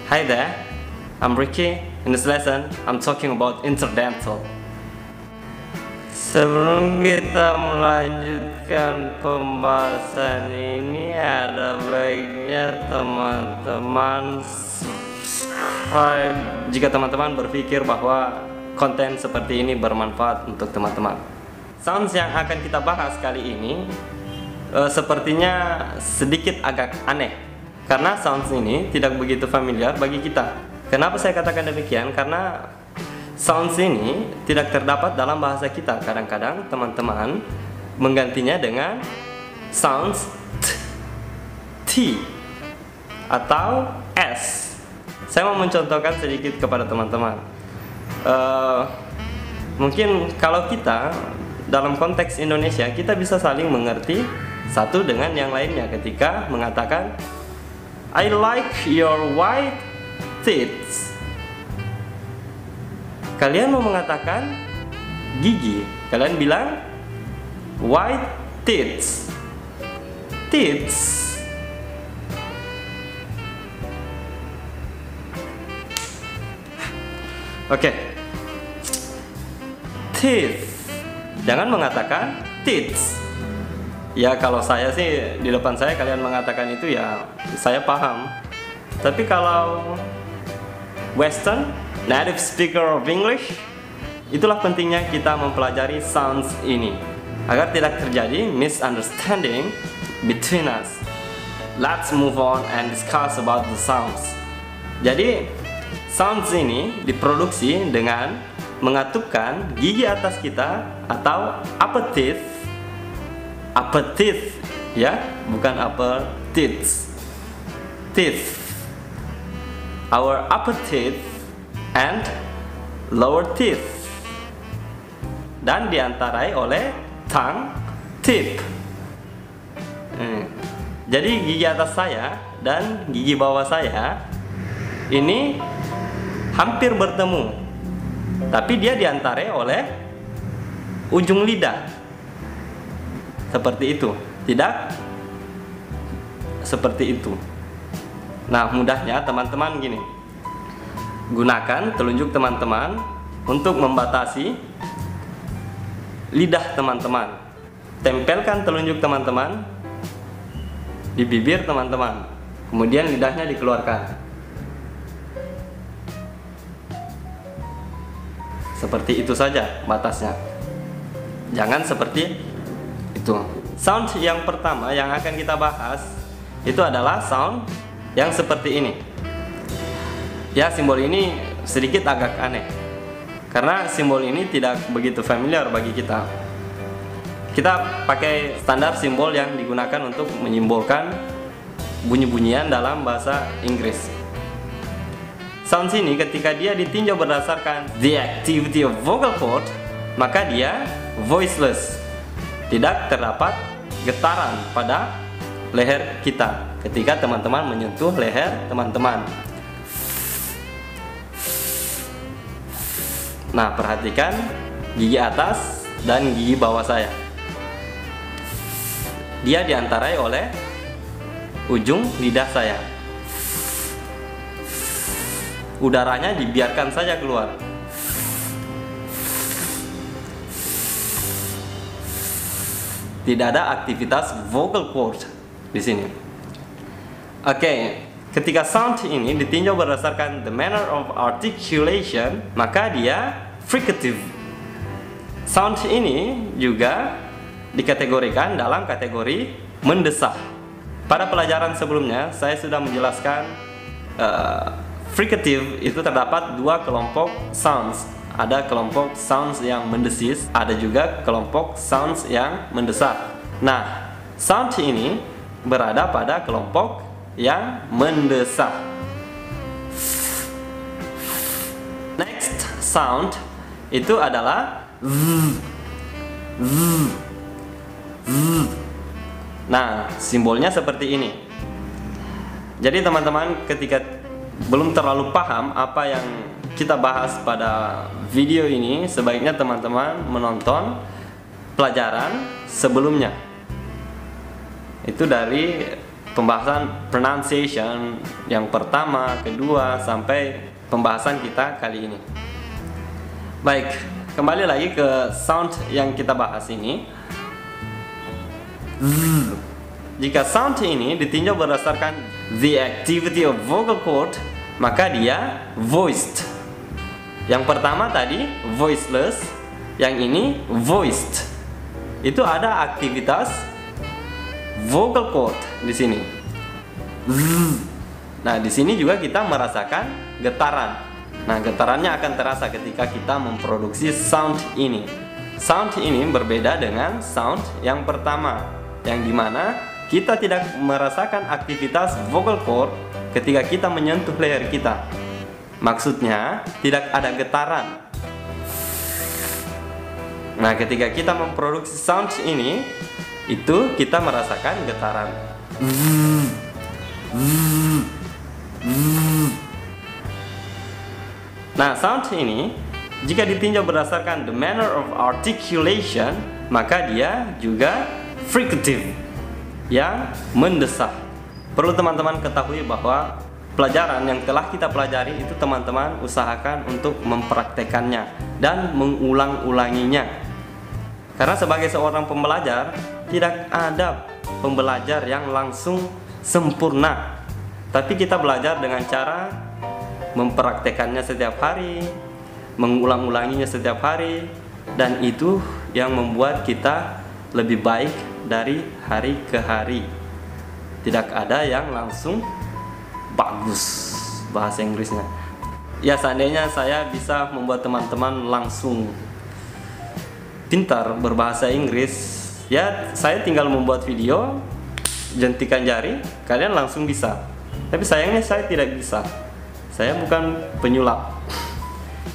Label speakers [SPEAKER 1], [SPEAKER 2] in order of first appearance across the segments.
[SPEAKER 1] Hi there, I'm Ricky. In this lesson, I'm talking about interdental. Sebelum kita melanjutkan pembahasan ini, ada baiknya teman-teman subscribe jika teman-teman berpikir bahwa konten seperti ini bermanfaat untuk teman-teman. Sounds yang akan kita bahas kali ini sepertinya sedikit agak aneh, karena sounds ini tidak begitu familiar bagi kita. Kenapa saya katakan demikian? Karena sounds ini tidak terdapat dalam bahasa kita. Kadang-kadang teman-teman menggantinya dengan sounds T atau S. Saya mau mencontohkan sedikit kepada teman-teman. Mungkin kalau kita dalam konteks Indonesia, kita bisa saling mengerti satu dengan yang lainnya ketika mengatakan I like your white teeth. Kalian mau mengatakan gigi, kalian bilang white teeth. Teeth. Oke. Teeth. Jangan mengatakan teeth. Ya kalau saya sih di depan saya kalian mengatakan itu ya saya paham. Tapi kalau Western native speaker of English, itulah pentingnya kita mempelajari sounds ini agar tidak terjadi misunderstanding between us. Let's move on and discuss about the sounds. Jadi sounds ini diproduksi dengan mengatupkan gigi atas kita atau upper teeth ya, bukan upper teeth. Our upper teeth and lower teeth, dan diantarai oleh tongue tip. Jadi gigi atas saya dan gigi bawah saya ini hampir bertemu, tapi dia diantarai oleh ujung lidah. Seperti itu, tidak seperti itu. Nah, mudahnya teman-teman gini. Gunakan telunjuk teman-teman untuk membatasi lidah teman-teman. Tempelkan telunjuk teman-teman di bibir teman-teman. Kemudian lidahnya dikeluarkan. Seperti itu saja batasnya. Jangan seperti itu. Sound yang pertama yang akan kita bahas itu adalah sound yang seperti ini. Ya, simbol ini sedikit agak aneh karena simbol ini tidak begitu familiar bagi kita. Kita pakai standar simbol yang digunakan untuk menyimbolkan bunyi-bunyian dalam bahasa Inggris. Sound ini ketika dia ditinjau berdasarkan the activity of vocal cord, maka dia voiceless. Tidak terdapat getaran pada leher kita ketika teman-teman menyentuh leher teman-teman. Nah, perhatikan gigi atas dan gigi bawah saya. Dia diantarai oleh ujung lidah saya. Udaranya dibiarkan saja keluar. Tidak ada aktivitas vocal cord di sini. Oke. Ketika sound ini ditinjau berdasarkan the manner of articulation, maka dia fricative. Sound ini juga dikategorikan dalam kategori mendesak. Pada pelajaran sebelumnya saya sudah menjelaskan fricative itu terdapat dua kelompok sounds. Ada kelompok sounds yang mendesis, ada juga kelompok sounds yang mendesak. Nah, sound ini berada pada kelompok yang mendesak. Next sound itu adalah z. Nah, simbolnya seperti ini. Jadi teman-teman ketika belum terlalu paham apa yang kita bahas pada video ini, sebaiknya teman-teman menonton pelajaran sebelumnya. Itu dari pembahasan pronunciation yang pertama, kedua, sampai pembahasan kita kali ini. Baik, kembali lagi ke sound yang kita bahas ini. Jika sound ini ditinjau berdasarkan the activity of vocal cord, maka dia voiced. Yang pertama tadi voiceless, yang ini voiced. Itu ada aktivitas vocal cord di sini. Nah, di sini juga kita merasakan getaran. Nah, getarannya akan terasa ketika kita memproduksi sound ini. Sound ini berbeda dengan sound yang pertama, yang dimana kita tidak merasakan aktivitas vocal cord ketika kita menyentuh leher kita. Maksudnya, tidak ada getaran. Nah, ketika kita memproduksi sound ini, itu kita merasakan getaran. Nah, sound ini jika ditinjau berdasarkan the manner of articulation, maka dia juga fricative, yang mendesak. Perlu teman-teman ketahui bahwa pelajaran yang telah kita pelajari itu teman-teman usahakan untuk mempraktekannya dan mengulang-ulanginya. Karena sebagai seorang pembelajar, tidak ada pembelajar yang langsung sempurna. Tapi kita belajar dengan cara mempraktekannya setiap hari, mengulang-ulanginya setiap hari, dan itu yang membuat kita lebih baik dari hari ke hari. Tidak ada yang langsung bagus bahasa Inggrisnya. Ya, seandainya saya bisa membuat teman-teman langsung pintar berbahasa Inggris, ya saya tinggal membuat video, jentikan jari, kalian langsung bisa. Tapi sayangnya saya tidak bisa. Saya bukan penyulap.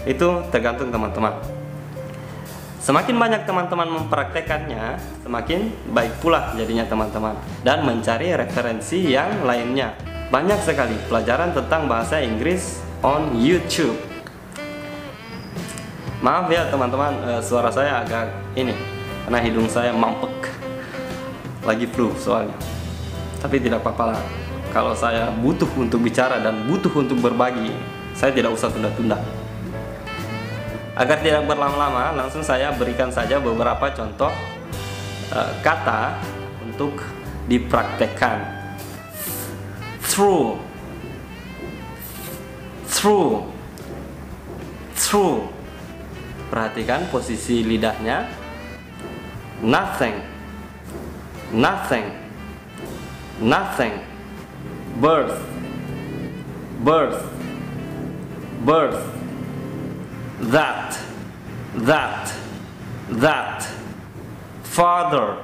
[SPEAKER 1] Itu tergantung teman-teman. Semakin banyak teman-teman mempraktekannya, semakin baik pula jadinya teman-teman. Dan mencari referensi yang lainnya. Banyak sekali pelajaran tentang bahasa Inggris on YouTube. Maaf ya teman-teman, suara saya agak ini karena hidung saya mampek, lagi flu soalnya. Tapi tidak apa-apa lah. Kalau saya butuh untuk bicara dan butuh untuk berbagi, saya tidak usah tunda-tunda. Agar tidak berlama-lama, langsung saya berikan saja beberapa contoh kata untuk dipraktekkan. Through, through, through. Perhatikan posisi lidahnya. Nothing, nothing, nothing. Birth, birth, birth. That, that, that. Father,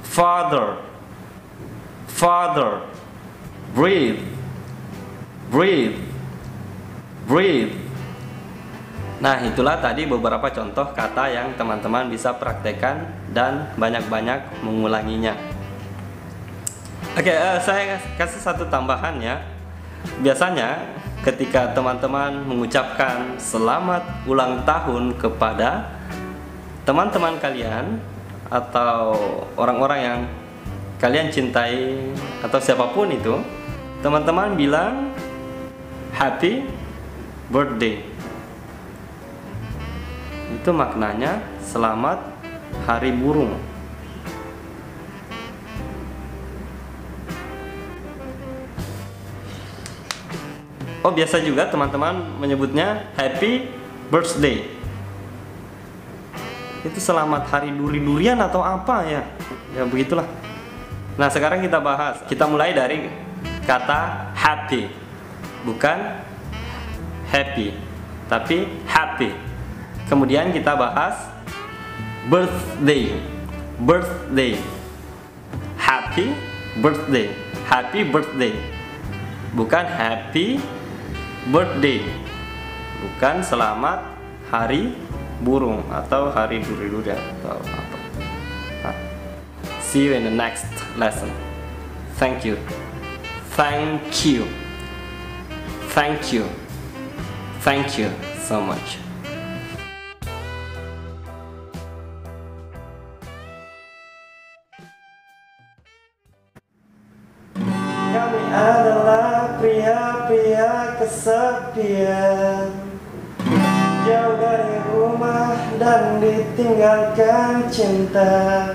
[SPEAKER 1] father, father. Breathe, breathe, breathe. Nah, itulah tadi beberapa contoh kata yang teman-teman bisa praktekkan dan banyak-banyak mengulanginya. Oke, saya kasih satu tambahan ya. Biasanya ketika teman-teman mengucapkan selamat ulang tahun kepada teman-teman kalian atau orang-orang yang kalian cintai atau siapapun itu, teman-teman bilang happy birthday. Itu maknanya selamat hari burung. Oh, biasa juga teman-teman menyebutnya happy birthday. Itu selamat hari duri-durian atau apa ya? Ya begitulah. Nah, sekarang kita bahas. Kita mulai dari kata happy. Bukan happy, tapi happy. Kemudian kita bahas birthday. Birthday. Happy birthday. Happy birthday. Bukan happy birthday. Bukan selamat hari burung atau hari duri-durian atau apa. See you in the next lesson. Thank you. Thank you. Thank you. Thank you so much. Kami adalah pria-pria kesepian, jauh dari rumah dan ditinggalkan cinta.